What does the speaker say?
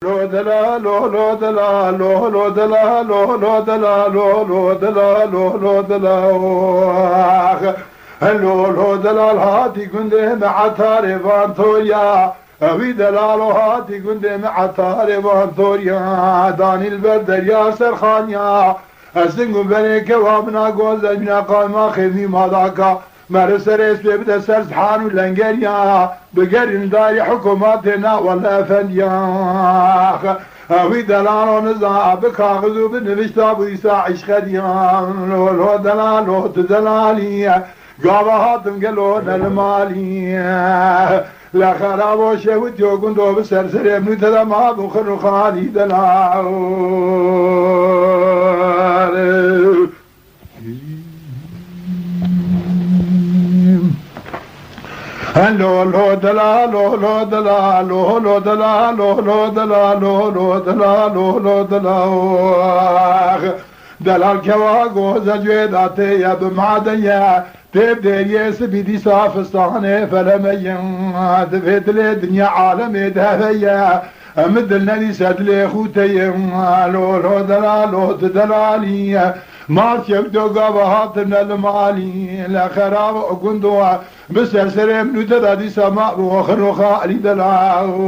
لو دلا لو لو دلا لو لو دلا لو لو دلا لو لو دلا لو لو دلا لو لو دلا هاتي كنده مع تاريبان توريا أبي دلالو هاتي كنده مع تاريبان توريا داني البردر يا سرخانيا أسنقم بنيك وابنا قوز أجنا قائما خذني ماداكا مرسر اسمه بده سرسحان ولنجريا بقرن داري حكوماتنا ولا فنيا اوي دلالو نزا بكاغذو بنبشتا بيسا عشخديان لو لو دلالو تدلالي قابا هاتم قلونا المالي لا خرابو شوت يوقن دو بسرسر ابن تدما بخر خالي دلالو لو لو دلا لو لو دلا لو لو دلا لو لو دلا لو لو دلا لو لو دلا دلال كواغو زجيداتي يا بمعديا تبدي يس بدي صافستانه فلمين دفت لي دنيا عالمي دهيا امد النبي سد لي خوتي لو لو دلا لو دلالي ما يبدو قبهاتنا المالي لا خراب قندوا بسرسر من تدادي سماء وخر خالد العاو